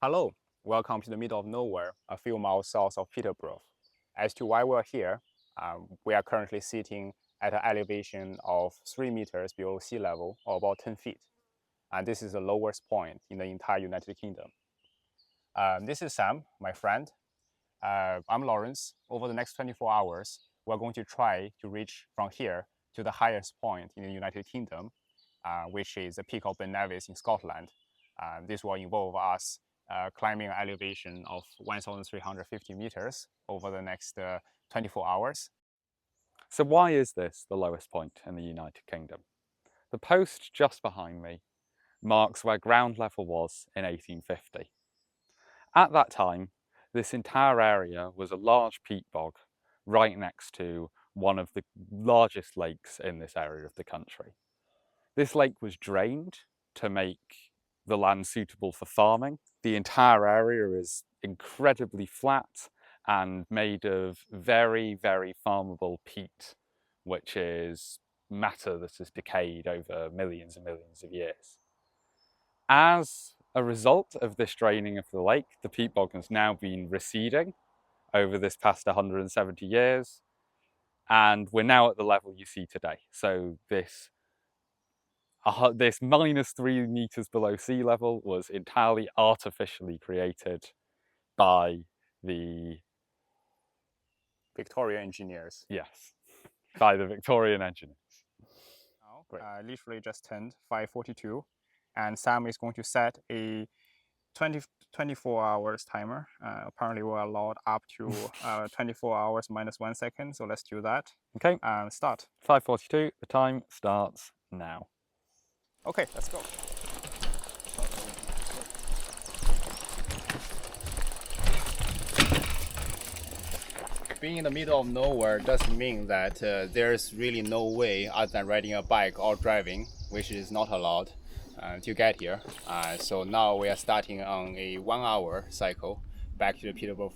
Hello, welcome to the middle of nowhere, a few miles south of Peterborough. As to why we're here, we are currently sitting at an elevation of 3 meters below sea level, or about 10 feet. And this is the lowest point in the entire United Kingdom. This is Sam, my friend. I'm Lawrence. Over the next 24 hours, we're going to try to reach from here to the highest point in the United Kingdom, which is the peak of Ben Nevis in Scotland. This will involve us climbing an elevation of 1,350 meters over the next 24 hours. So why is this the lowest point in the United Kingdom? The post just behind me marks where ground level was in 1850. At that time, this entire area was a large peat bog right next to one of the largest lakes in this area of the country. This lake was drained to make the land suitable for farming. The entire area is incredibly flat and made of very, very farmable peat, which is matter that has decayed over millions and millions of years. As a result of this draining of the lake, the peat bog has now been receding over this past 170 years, and we're now at the level you see today. So this minus 3 meters below sea level was entirely artificially created by the Victorian engineers. Yes, by the Victorian engineers. Now, literally just turned 5:42, and Sam is going to set a 24 hours timer. Apparently we're allowed up to 24 hours minus 1 second, so let's do that. Okay. Start. 5:42, the time starts now. Okay, let's go. Being in the middle of nowhere doesn't mean that there's really no way other than riding a bike or driving, which is not allowed, to get here. So now we are starting on a 1 hour cycle back to the Peterborough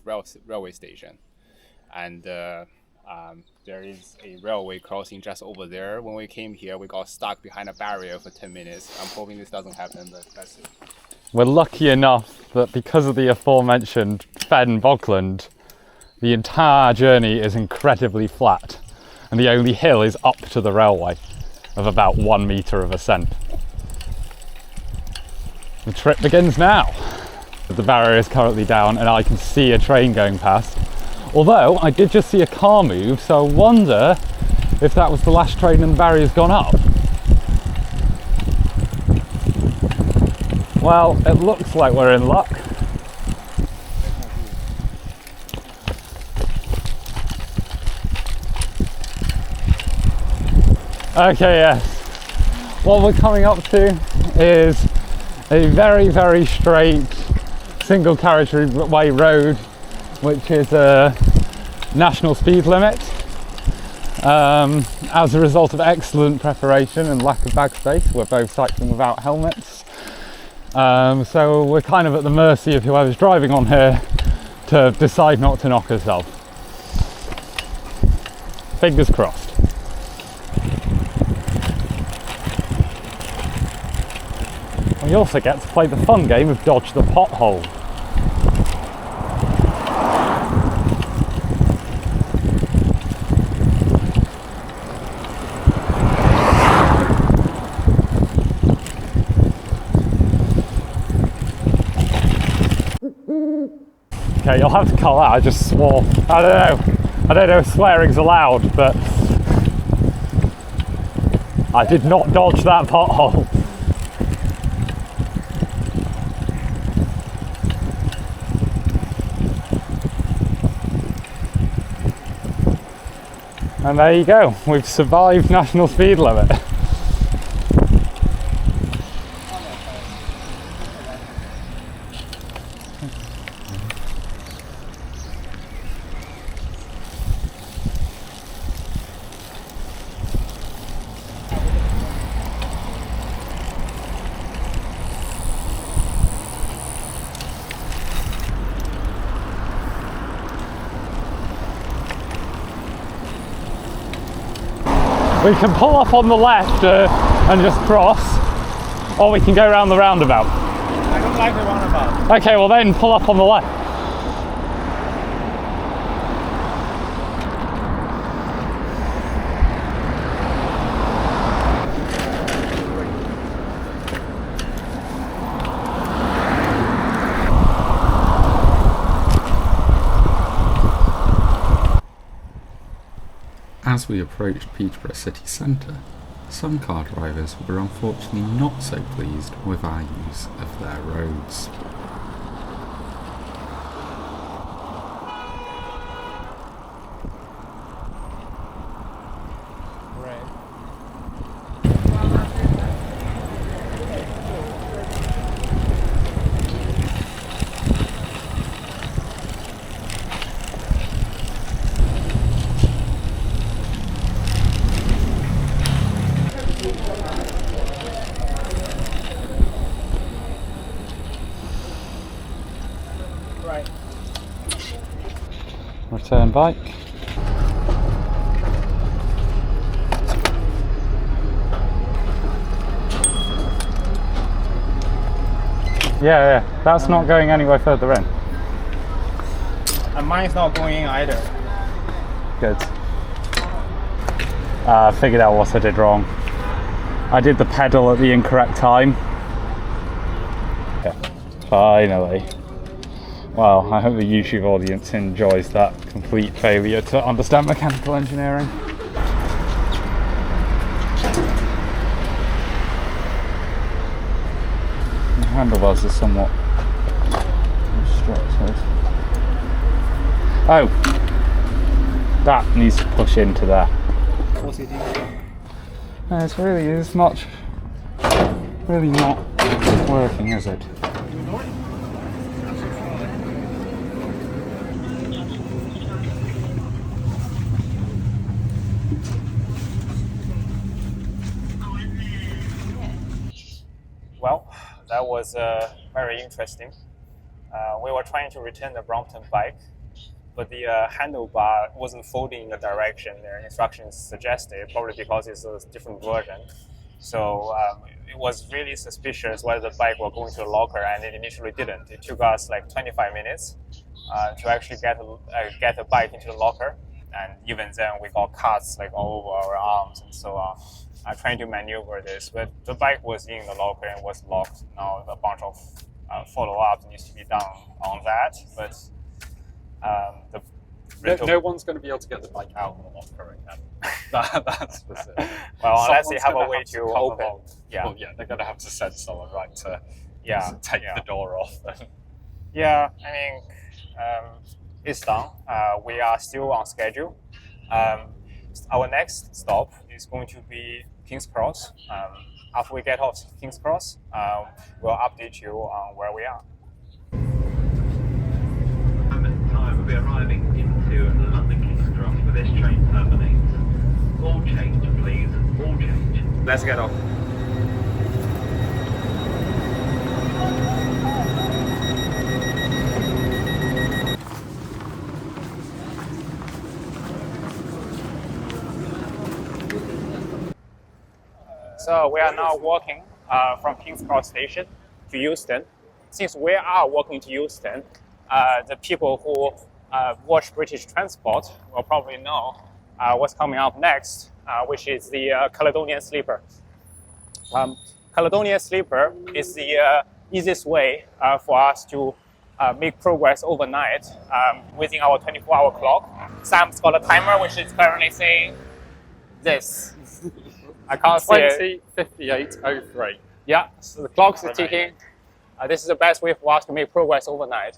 railway station. And there is a railway crossing just over there. When we came here, we got stuck behind a barrier for 10 minutes. I'm hoping this doesn't happen, but that's it. We're lucky enough that because of the aforementioned fen bogland, the entire journey is incredibly flat, and the only hill is up to the railway of about 1 meter of ascent. The trip begins now. The barrier is currently down and I can see a train going past. Although I did just see a car move, so I wonder if that was the last train and the barrier's gone up. Well, it looks like we're in luck. Okay, yes. What we're coming up to is a very, very straight single carriageway road, which is a national speed limit. As a result of excellent preparation and lack of bag space, we're both cycling without helmets. So we're kind of at the mercy of whoever's driving on here to decide not to knock us off. Fingers crossed. We also get to play the fun game of dodge the pothole. Okay, you'll have to call that, I just swore. I don't know if swearing's allowed, but I did not dodge that pothole. And there you go, we've survived national speed limit. We can pull off on the left and just cross, or we can go around the roundabout. I don't like the roundabout. Okay, well then pull up on the left. As we approached Peterborough city centre, some car drivers were unfortunately not so pleased with our use of their roads. Right. Return bike. Yeah, that's not going anywhere further in. And mine's not going in either. Good. I figured out what I did wrong. I did the pedal at the incorrect time. Okay, finally. Well, I hope the YouTube audience enjoys that complete failure to understand mechanical engineering. The handlebars are somewhat obstructed. Oh! That needs to push into there. What's it doing? It's really not working, is it? Well, that was very interesting. We were trying to return the Brompton bike, but the handlebar wasn't folding in the direction their instructions suggested, probably because it's a different version. So it was really suspicious whether the bike will go into the locker, and it initially didn't. It took us like 25 minutes to actually get the bike into the locker, and even then we got cuts like all over our arms and so on. Trying to maneuver this, but the bike was in the locker and was locked. Now a bunch of follow-up needs to be done on that, but No one's going to be able to get the bike out of the locker again. That's for sure. Well, unless they Someone's have a gonna way have to come open. along. Yeah. Well, yeah, they're going to have to send someone right to take Yeah. the door off. Yeah, I mean, it's done. We are still on schedule. Our next stop is going to be King's Cross. After we get off King's Cross, we'll update you on where we are. Time we'll be arriving into London King's Cross where this train terminates. All change, please. All change. Let's get off. So we are now walking from King's Cross Station to Euston. Since we are walking to Euston, the people who watch British Transport will probably know what's coming up next, which is the Caledonian Sleeper. Caledonian Sleeper is the easiest way for us to make progress overnight within our 24-hour clock. Sam's got a timer which is currently saying this. I can't see it. 20:58:03. Yeah, so the clock is ticking. This is the best way for us to make progress overnight.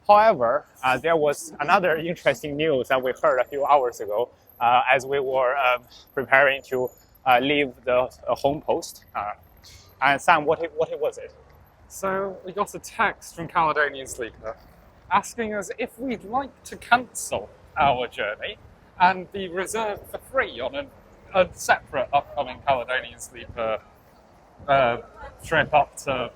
However, there was another interesting news that we heard a few hours ago as we were preparing to leave the home post. And Sam, what was it? So we got a text from Caledonian Sleeper asking us if we'd like to cancel our journey and be reserved for free on a separate upcoming Caledonian Sleeper trip up to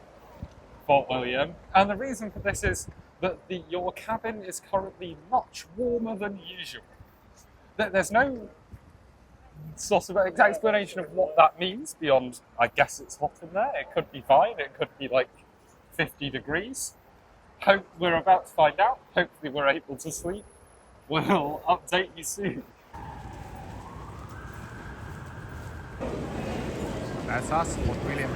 Fort William. And the reason for this is that your cabin is currently much warmer than usual. There's no sort of explanation of what that means beyond, I guess it's hot in there. It could be fine. It could be like 50 degrees. Hope we're about to find out. Hopefully we're able to sleep. We'll update you soon. That's us, Fort William.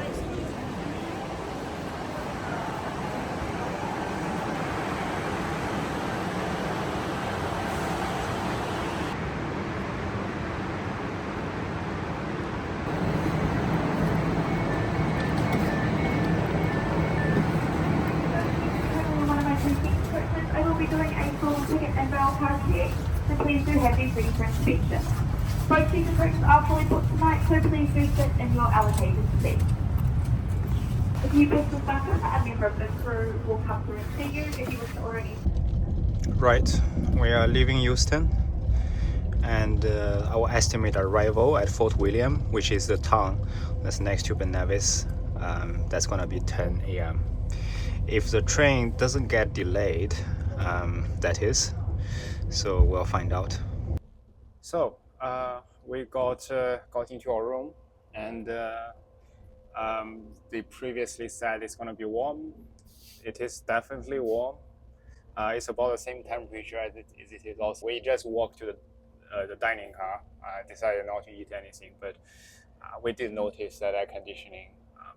I will be doing a full ticket and rail pass here, so please do have these ready for inspection. Both seat approaches are fully booked tonight, so please do sit in your allocated seat. If you wish to back up, a member of the crew will come through and see you if you wish to already. Right, we are leaving Houston, and our estimated arrival at Fort William, which is the town that's next to Ben Nevis, that's gonna be 10 a.m. If the train doesn't get delayed, that is, so we'll find out. So we got into our room, and they previously said it's gonna be warm. It is definitely warm. It's about the same temperature as it is also. We just walked to the dining car. Decided not to eat anything, but we did notice that air conditioning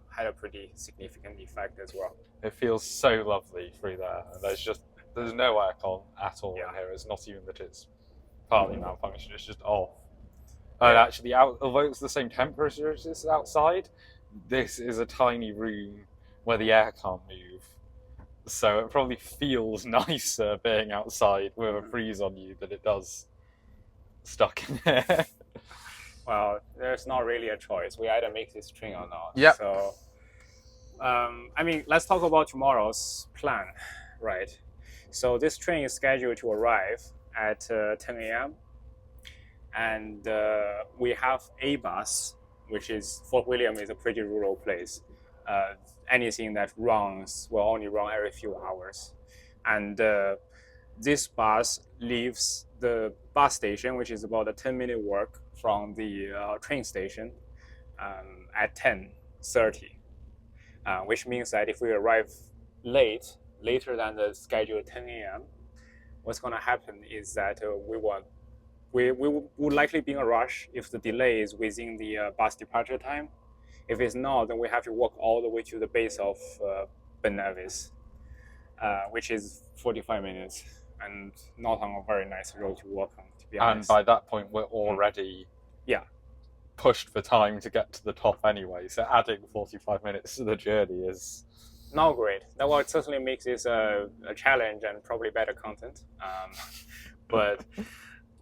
had a pretty significant effect as well. It feels so lovely through there. There's no aircon at all Yeah. in here. It's not even that it's partly malfunctioned, it's just off. And actually, although it's the same temperature as this outside, this is a tiny room where the air can't move. So it probably feels nicer being outside with a breeze on you than it does stuck in here. Well, there's not really a choice. We either make this train or not. Yep. So, I mean, let's talk about tomorrow's plan, right? So this train is scheduled to arrive at 10 a.m. And we have a bus, which is, Fort William is a pretty rural place. Anything that runs will only run every few hours. And this bus leaves the bus station, which is about a 10-minute walk from the train station, at 10:30, which means that if we arrive later than the scheduled 10 a.m., what's going to happen is that we would likely be in a rush if the delay is within the bus departure time. If it's not, then we have to walk all the way to the base of Ben Nevis, which is 45 minutes and not on a very nice road to walk on, to be honest. And by that point, we're already pushed for time to get to the top anyway. So adding 45 minutes to the journey is not great. That will certainly make this a challenge and probably better content. But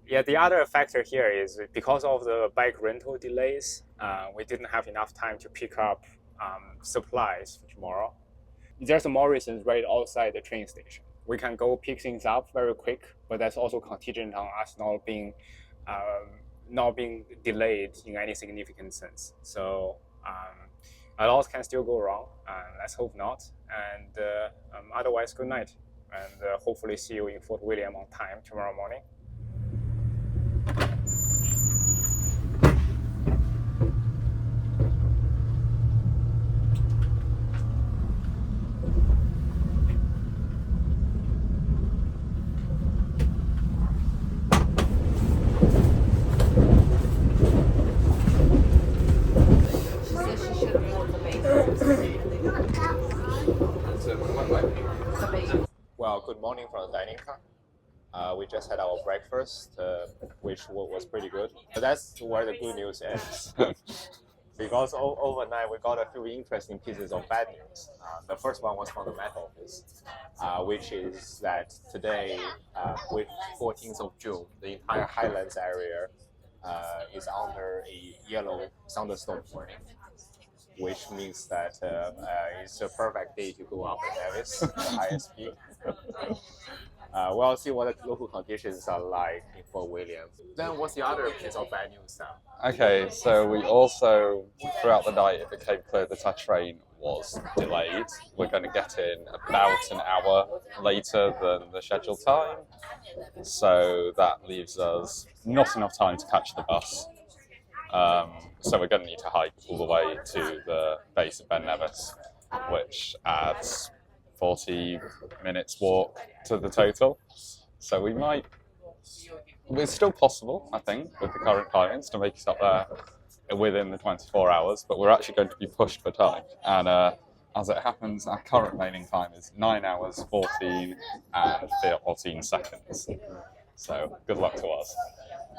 yeah, the other factor here is because of the bike rental delays, we didn't have enough time to pick up supplies for tomorrow. There's a Morrison's right outside the train station. We can go pick things up very quick, but that's also contingent on us not being delayed in any significant sense. So a lot can still go wrong. Let's hope not. And otherwise, good night. And hopefully see you in Fort William on time tomorrow morning. Well, good morning from the dining car. We just had our breakfast, which was pretty good. But that's where the good news ends. Because overnight we got a few interesting pieces of bad news. The first one was from the Met Office, which is that today, with 14th of June, the entire Highlands area is under a yellow thunderstorm warning, which means that it's a perfect day to go up the Nevis, the ISP. We'll see what the local conditions are like in Fort William. Then what's the other piece of bad news now? Okay, so we also, throughout the night, it became clear that our train was delayed. We're going to get in about an hour later than the scheduled time. So that leaves us not enough time to catch the bus. So we're going to need to hike all the way to the base of Ben Nevis. which adds 40 minutes walk to the total. So we might, it's still possible, I think, with the current timings to make it up there within the 24 hours, but we're actually going to be pushed for time. And as it happens, our current remaining time is 9 hours, 14 and 14 seconds. So good luck to us.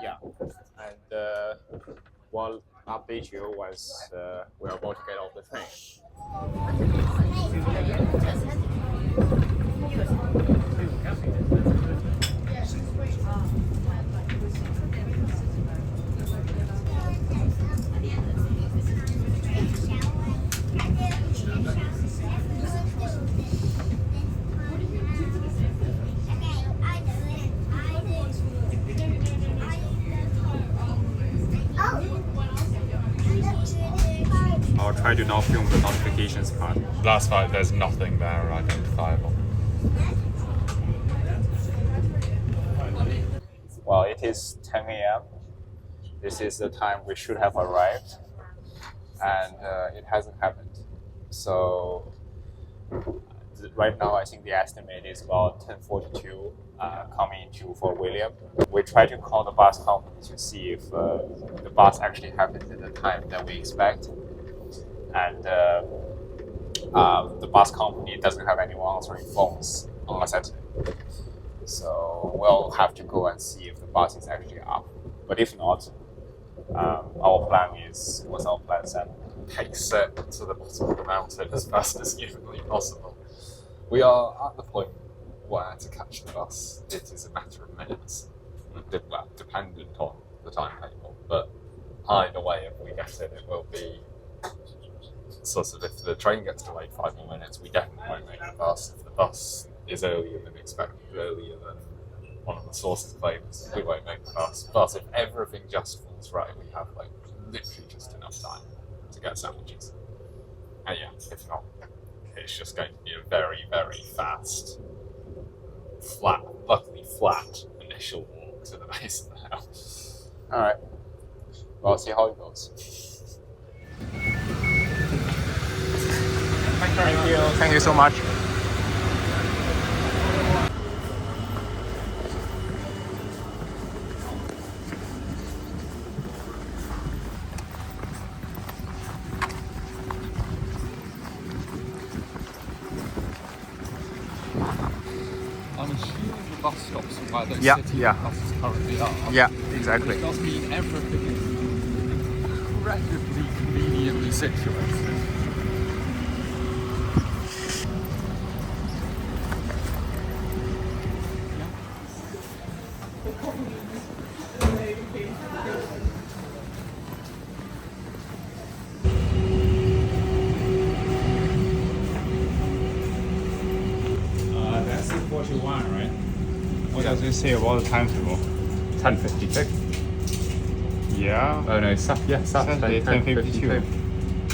Yeah, and we'll update you once we're about to get off the train. I'll try to not film the notifications part. Last night, there's nothing there identifiable. Well, it is 10 a.m. This is the time we should have arrived, and it hasn't happened. So right now, I think the estimate is about 10:42 coming into Fort William. We try to call the bus company to see if the bus actually happens at the time that we expect, and the bus company doesn't have anyone answering phones on a Saturday. So we'll have to go and see if the bus is actually up. But if not, our plan is, what's our plan, Sam? Pace it to the bottom of the mountain as fast as humanly possible. We are at the point where to catch the bus, it is a matter of minutes, well, dependent on the timetable. But either way, if we get it, it will be sort of, if the train gets delayed 5 more minutes, we definitely won't make the bus. If the bus is earlier than expected, earlier than one of the sources claims, we won't make the bus. But if everything just falls right, we have like literally just enough time to get sandwiches. And yeah, if not, it's just going to be a very, very fast, flat, luckily flat initial walk to the base of the house. All right. We'll see how it goes. Thank you. Thank you so much. I'm assuming the bus stops are where those Yeah, city yeah. buses currently are. Yeah, exactly. It does mean everything is incredibly conveniently situated. That's 41, right? What does it say about the timetable? 10:52. Yeah. Oh no, Saturday 10:52.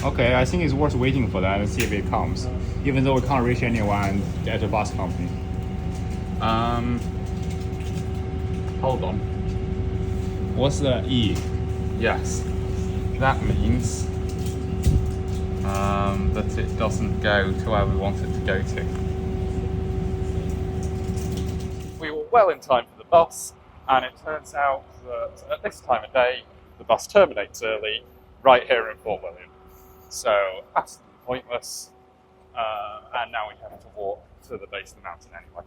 Okay, I think it's worth waiting for that and see if it comes, even though we can't reach anyone at the bus company. Hold on. What's the E? Yes, that means that it doesn't go to where we want it to go to. We were well in time for the bus, and it turns out that at this time of day, the bus terminates early, right here in Fort William. So absolutely pointless, and now we have to walk to the base of the mountain anyway.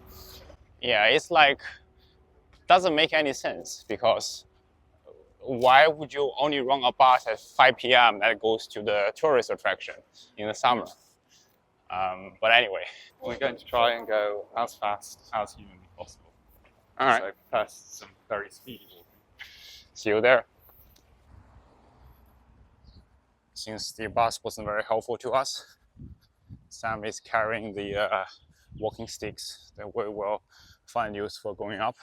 Yeah, it's like, doesn't make any sense, because why would you only run a bus at 5 p.m. that goes to the tourist attraction in the summer? But anyway. We're going to try and go as fast as humanly possible. All right. So first, some very speedy walking. See you there. Since the bus wasn't very helpful to us, Sam is carrying the walking sticks that we will find useful going up.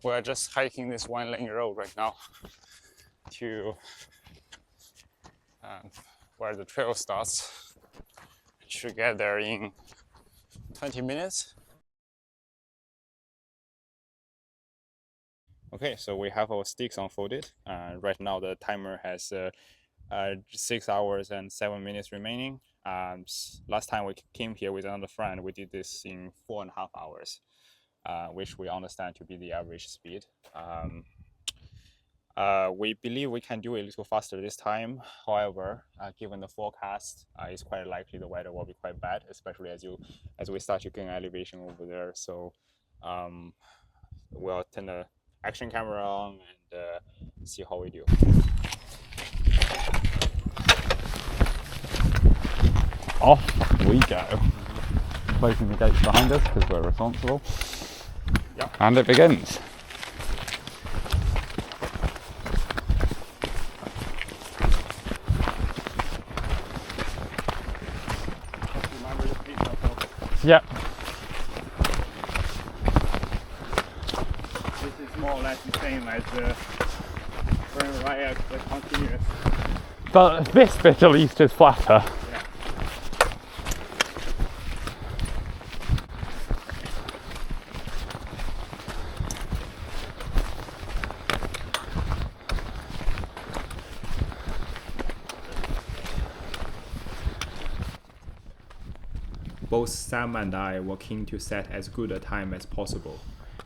We're just hiking this one-lane road right now to where the trail starts. should get there in 20 minutes. Okay, so we have our sticks unfolded. Right now the timer has 6 hours and 7 minutes remaining. Last time we came here with another friend, we did this in 4.5 hours, which we understand to be the average speed. We believe we can do it a little faster this time. However, given the forecast, it's quite likely the weather will be quite bad, especially as we start to gain elevation over there. So we'll turn the action camera on and see how we do. Off we go. Closing the gates behind us because we're responsible. Yep. And it begins. Yep. This is more or less the same as the right the continuous. But this bit at least is flatter. Yeah. Both Sam and I were keen to set as good a time as possible,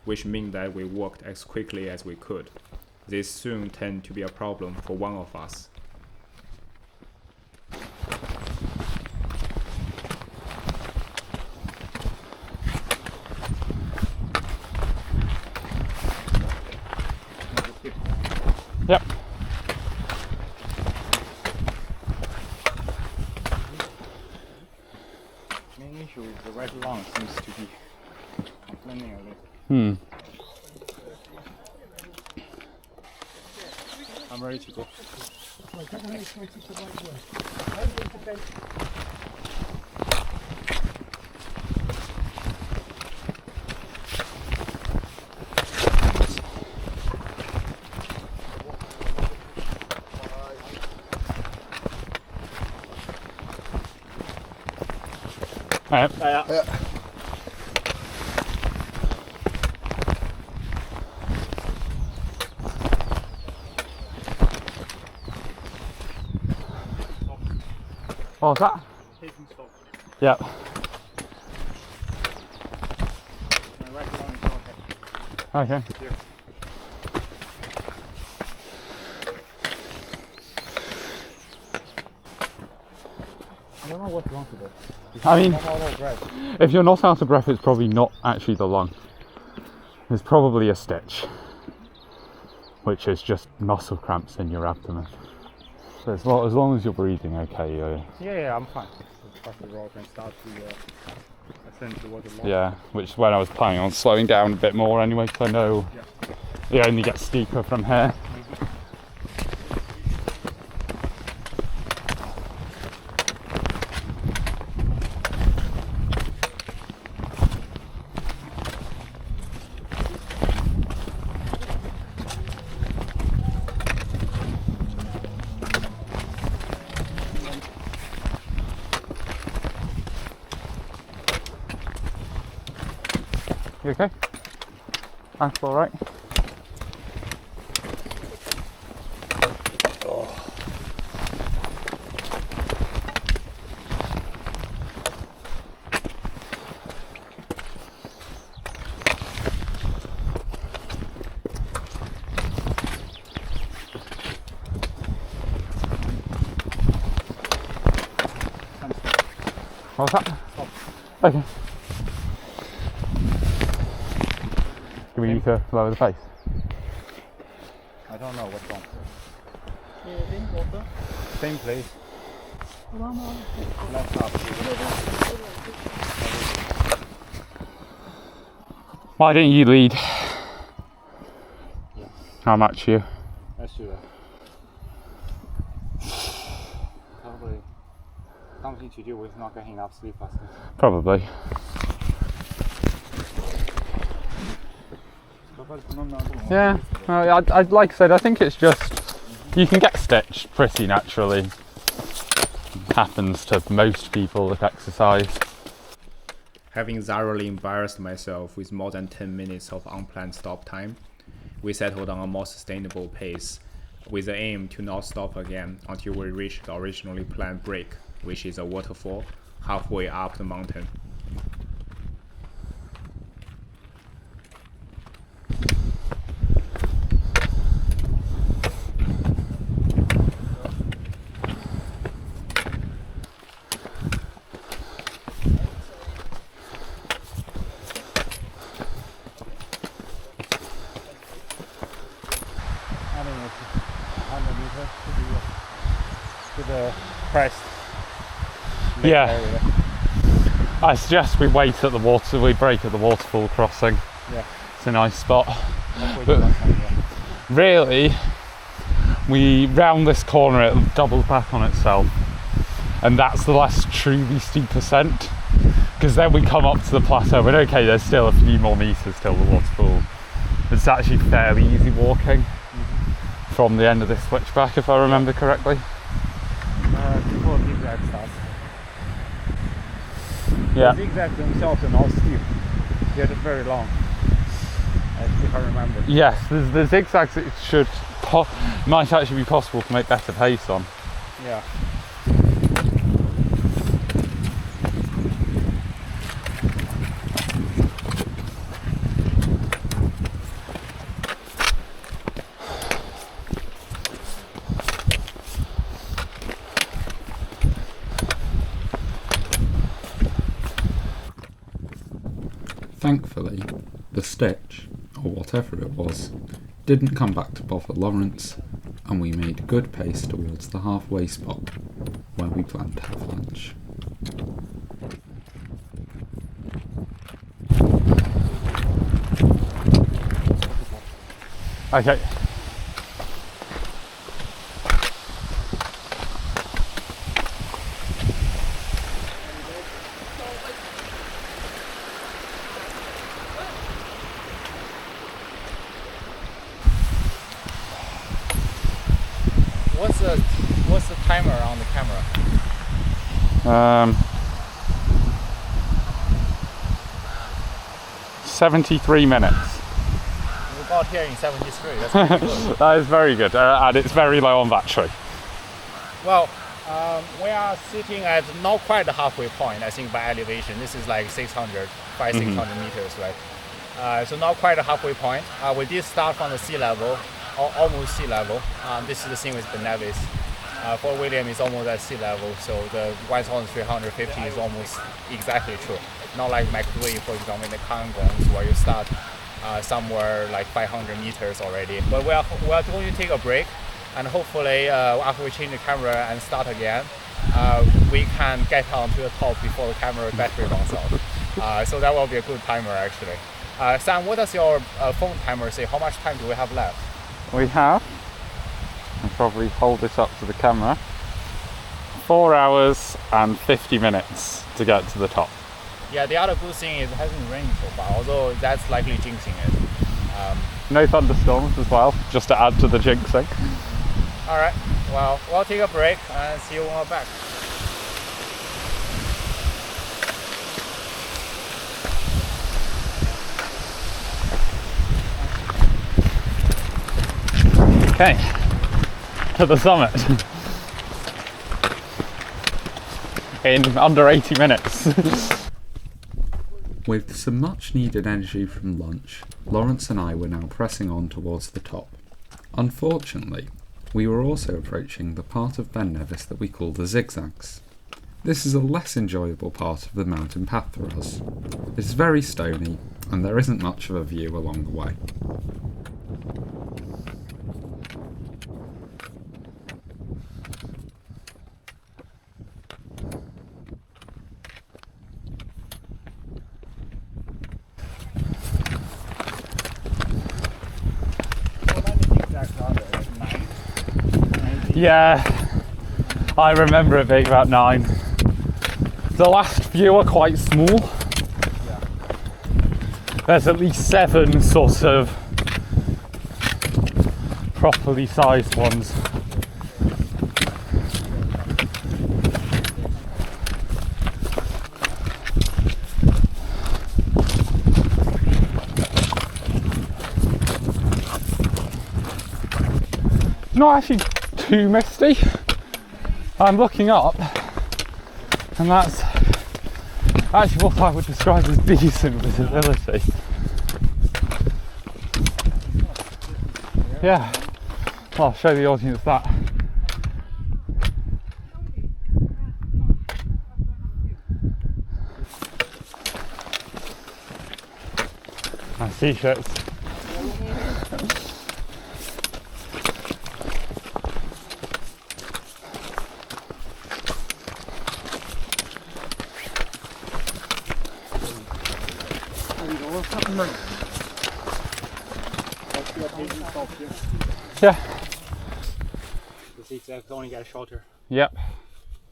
which meant that we worked as quickly as we could. This soon turned to be a problem for one of us. Yep. Main issue is the right lung seems to be complaining a little. I'm ready to go. Alright. Yeah. What was that? Yep. Okay. I don't know what's wrong with it. I mean, if you're not out of breath, it's probably not actually the lung. It's probably a stitch, which is just muscle cramps in your abdomen. So as long as you're breathing okay, Yeah, I'm fine. Cross the road and start to ascend towards the lung. yeah, which is when I was planning on slowing down a bit more anyway, because I know it only gets steeper from here. You okay? That's all right. What was that? Okay. Do we need to lower the pace? I don't know what's wrong. Same place. Left up. Why don't you lead? How much you? Let's do that. Probably something to do with not getting enough sleep last night. Probably. Yeah, well, I'd like I said, I think it's just, you can get stitched pretty naturally. happens to most people that exercise. Having thoroughly embarrassed myself with more than 10 minutes of unplanned stop time, we settled on a more sustainable pace with the aim to not stop again until we reach the originally planned break, which is a waterfall halfway up the mountain. To the crest. Yeah. Area. I suggest we wait at the water, we break at the waterfall crossing. Yeah. It's a nice spot. But really, we round this corner, it doubles back on itself. And that's the last truly steep ascent. Because then we come up to the plateau, and okay, there's still a few more meters till the waterfall. It's actually fairly easy walking from the end of this switchback, if I remember correctly. Before zigzag starts. Yeah. The zigzags themselves are not steep. They're very long, if I remember. Yes, the zigzags it might actually be possible to make better pace on. Yeah. Thankfully, the stitch, or whatever it was, didn't come back to bother Lawrence, and we made good pace towards the halfway spot where we planned to have lunch. Okay. What's the timer on the camera? 73 minutes. We got here in 73. That's pretty good. That is very good, and it's very low on battery. Well, we are sitting at not quite the halfway point, I think, by elevation. This is like 600 meters, right? So not quite a halfway point. We did start from the sea level, or almost sea level. This is the same with Benevis. Fort William is almost at sea level, so the 1,350 is almost exactly true. Not like McDway, for example, in the Kangons, where you start somewhere like 500 meters already. But we are going to take a break, and hopefully after we change the camera and start again, we can get onto the top before the camera battery runs out. So that will be a good timer actually. Sam, what does your phone timer say? How much time do we have left? We have, I'll probably hold this up to the camera, 4 hours and 50 minutes to get to the top. Yeah, the other good thing is it hasn't rained so far, although that's likely jinxing it. No thunderstorms as well, just to add to the jinxing. Alright, well, we'll take a break and see you when we're back. Okay, to the summit in under 80 minutes. With some much needed energy from lunch, Lawrence and I were now pressing on towards the top. Unfortunately, we were also approaching the part of Ben Nevis that we call the zigzags. This is a less enjoyable part of the mountain path for us. It is very stony, and there isn't much of a view along the way. Yeah, I remember it being about 9. The last few are quite small. Yeah. There's at least 7 sort of properly sized ones. not actually too misty. I'm looking up, and that's actually what I would describe as decent visibility. Yeah, well, I'll show the audience that. Nice t-shirts. Yeah. The zigzags only get shorter. Yep.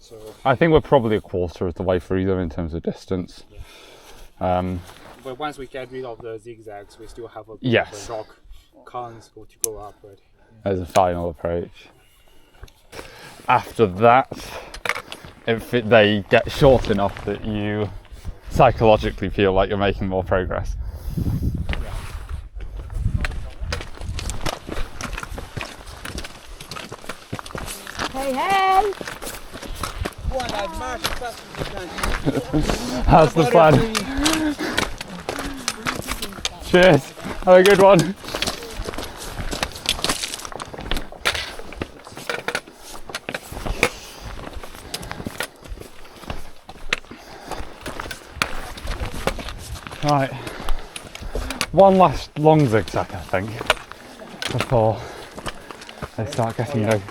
So I think we're probably a quarter of the way through them in terms of distance. but once we get rid of the zigzags, we still have a bit Yes. of a rock cons to go up, right? As a final approach. After that, they get short enough that you psychologically feel like you're making more progress. Hey, hey! How's the plan? Cheers. Have a good one. Right. One last long zigzag, I think, before they start getting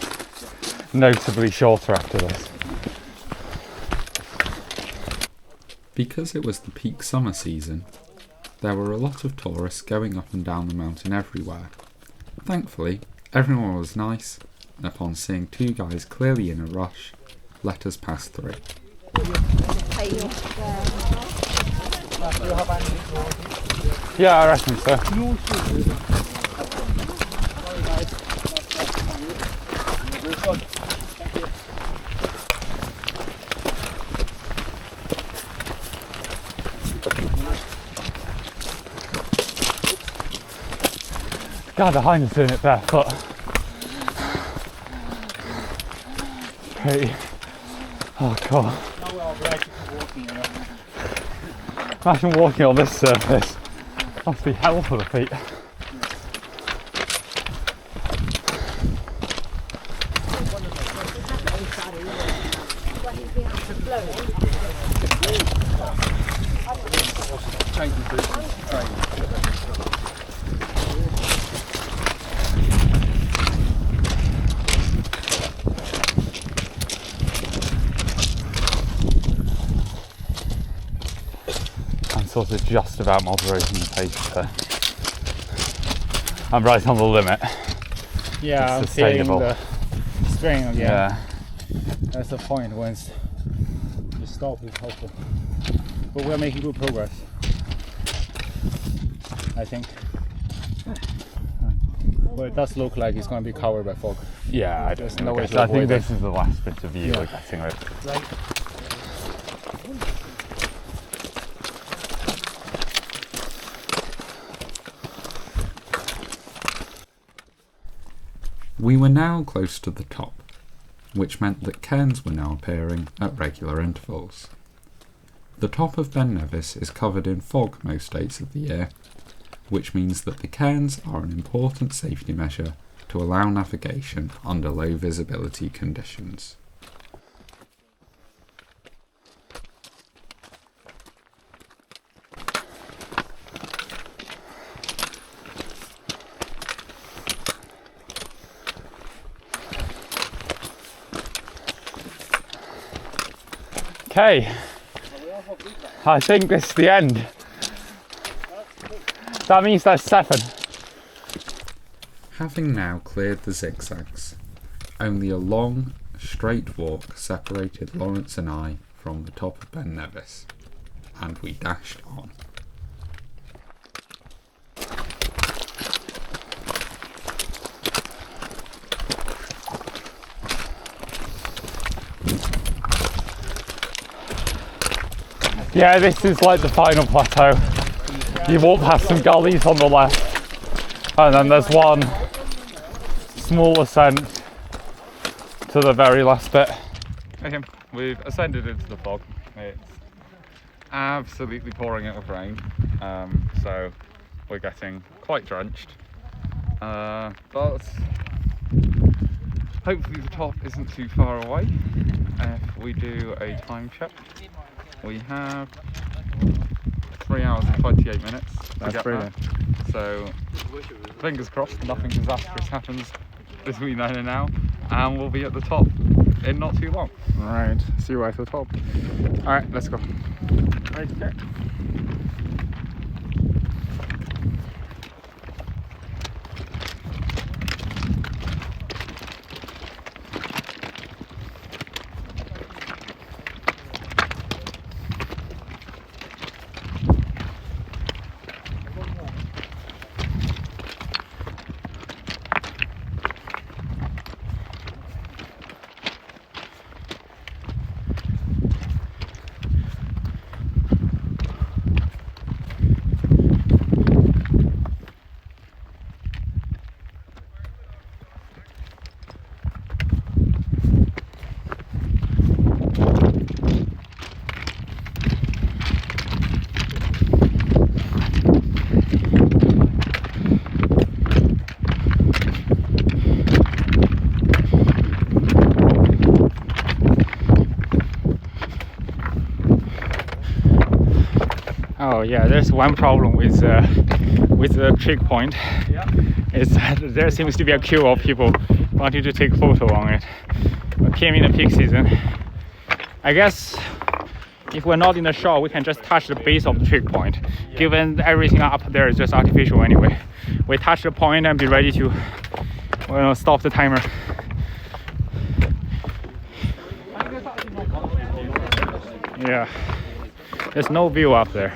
notably shorter after this. Because it was the peak summer season, there were a lot of tourists going up and down the mountain everywhere. Thankfully, everyone was nice, and upon seeing two guys clearly in a rush, let us pass through. Yeah, I reckon so. God, the hind is doing it barefoot. Pretty hardcore. Imagine walking on this surface. Must be hell for the feet. Sort of just about moderating the pace, so I'm right on the limit. Yeah, It's I'm feeling sustainable. the strain again. Yeah. That's the point. Once you stop, it's helpful. But we're making good progress, I think. But it does look like it's going to be covered by fog. Yeah, There's no way to I avoid think this is the last bit of view we're getting rid. Right. We were now close to the top, which meant that cairns were now appearing at regular intervals. The top of Ben Nevis is covered in fog most days of the year, which means that the cairns are an important safety measure to allow navigation under low visibility conditions. Okay, I think this is the end. That means there's 7. Having now cleared the zigzags, only a long, straight walk separated Lawrence and I from the top of Ben Nevis, and we dashed on. Yeah, this is like the final plateau. You walk past some gullies on the left, and then there's one small ascent to the very last bit. Okay, we've ascended into the fog. It's absolutely pouring out with rain, so we're getting quite drenched. But hopefully the top isn't too far away. If we do a time check, we have 3 hours and 28 minutes. That's brilliant. So fingers crossed nothing disastrous happens between then and now, and we'll be at the top in not too long. All right, see you at the top. All right, let's go. Right, okay. Oh yeah, there's one problem with the trig point. Yeah. Is that there seems to be a queue of people wanting to take photo on it. We came in the peak season. I guess if we're not in the shot, we can just touch the base of the trig point. Yeah. Given everything up there is just artificial anyway. We touch the point and be ready to stop the timer. Yeah, there's no view up there.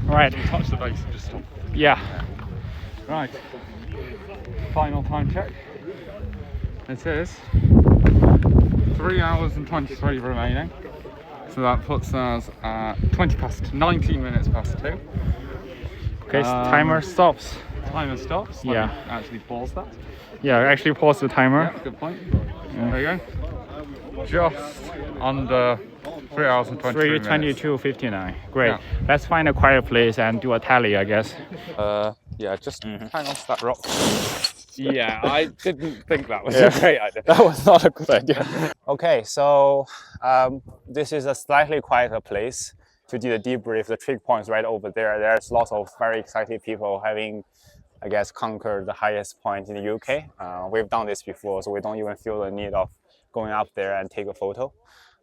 Right. Touch the base and just stop. Yeah. Right. Final time check. It is 3 hours and 23 remaining. So that puts us at 19 minutes past 2. Okay, timer stops. Timer stops. Yeah. Let me actually pause that. Yeah, actually pause the timer. Yeah, good point. There you go. Just under 3 hours and 23 minutes. 3:22:59. Great. Yeah. Let's find a quiet place and do a tally, I guess. Yeah, just hang on to that rock. Yeah, I didn't think that was Yeah. a great idea. That was not a good idea. Okay, so this is a slightly quieter place to do the debrief. The trig point's right over there. There's lots of very excited people having, I guess, conquered the highest point in the UK. We've done this before, so we don't even feel the need of going up there and take a photo.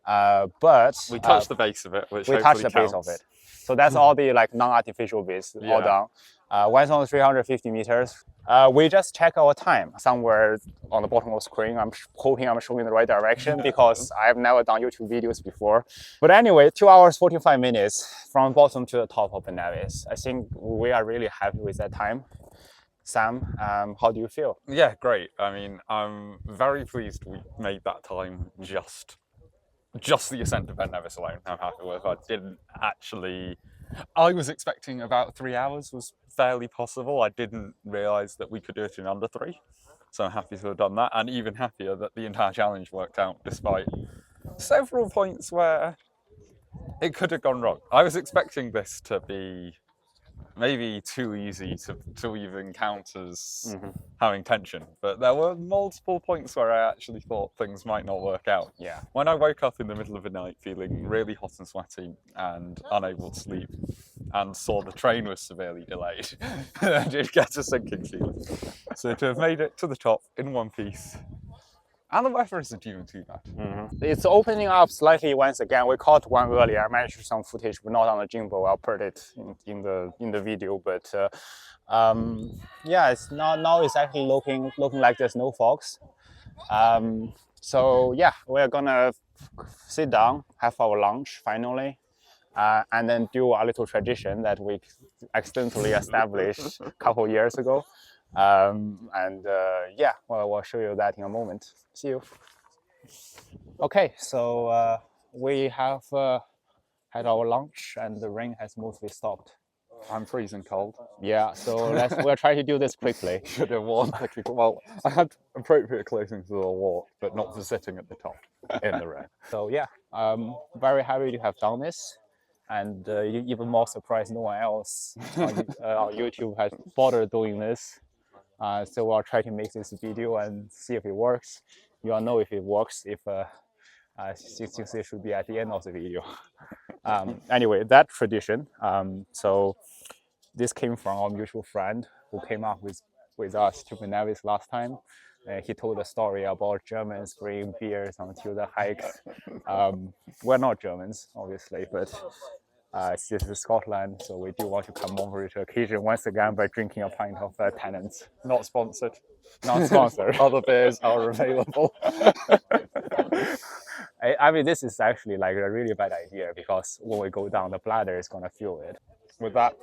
But We touched the base of it, which we touched the base of it. So that's all the like non-artificial base all done. 1,350 meters. We just check our time somewhere on the bottom of the screen. I'm hoping I'm showing the right direction because I've never done YouTube videos before. But anyway, 2 hours, 45 minutes from bottom to the top of the Nevis. I think we are really happy with that time. Sam, how do you feel? Yeah, great. I mean, I'm very pleased we made that time just the ascent to Ben Nevis alone. I'm happy with. I was expecting about 3 hours was fairly possible. I didn't realise that we could do it in under 3. So I'm happy to have done that, and even happier that the entire challenge worked out despite several points where it could have gone wrong. I was expecting this to be maybe too easy to even count as having tension, but there were multiple points where I actually thought things might not work out. Yeah. When I woke up in the middle of the night feeling really hot and sweaty and unable to sleep and saw the train was severely delayed, I did get a sinking feeling. So to have made it to the top in one piece, and the weather isn't even too bad. It's opening up slightly once again. We caught one earlier. I managed some footage, but not on the gimbal. I'll put it in the video. But yeah, it's now it's actually looking like there's no fogs. So yeah, we're gonna sit down, have our lunch finally, and then do a little tradition that we accidentally established a couple years ago. Yeah, well, we'll show you that in a moment. See you. Okay, so we have had our lunch and the rain has mostly stopped. I'm freezing cold. Yeah, so we'll try to do this quickly. Should have worn well, I had appropriate clothing for the walk, but not for sitting at the top in the rain. So yeah, very happy to have done this, and even more surprised no one else on YouTube has bothered doing this. So I'll try to make this video and see if it works. You'll know if it works if since it should be at the end of the video. Anyway, that tradition. So this came from our mutual friend who came up with us to Nevis last time. He told a story about Germans bringing beers onto the hike. We're not Germans, obviously, but this is Scotland, so we do want to commemorate the occasion once again by drinking a pint of Tennant's. Not sponsored. Not sponsored. Other beers are available. I mean, this is actually like a really bad idea because when we go down, the bladder is gonna feel it. With that,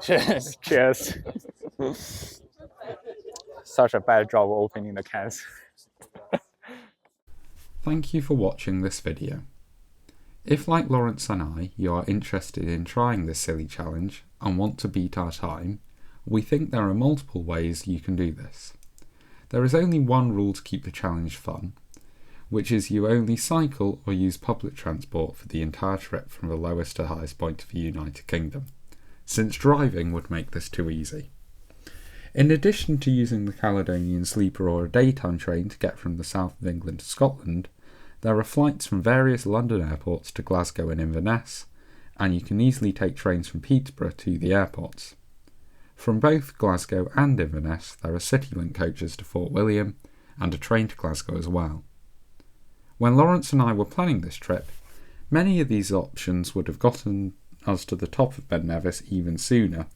cheers. Cheers. Such a bad job opening the cans. Thank you for watching this video. If, like Lawrence and I, you are interested in trying this silly challenge and want to beat our time, we think there are multiple ways you can do this. There is only one rule to keep the challenge fun, which is you only cycle or use public transport for the entire trip from the lowest to highest point of the United Kingdom, since driving would make this too easy. In addition to using the Caledonian Sleeper or a daytime train to get from the south of England to Scotland, there are flights from various London airports to Glasgow and Inverness, and you can easily take trains from Peterborough to the airports. From both Glasgow and Inverness, there are CityLink coaches to Fort William and a train to Glasgow as well. When Lawrence and I were planning this trip, many of these options would have gotten us to the top of Ben Nevis even sooner,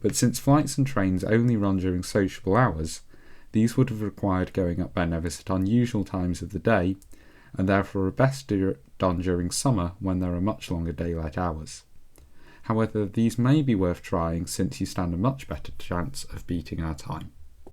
but since flights and trains only run during sociable hours, these would have required going up Ben Nevis at unusual times of the day, and therefore are best done during summer when there are much longer daylight hours. However, these may be worth trying since you stand a much better chance of beating our time.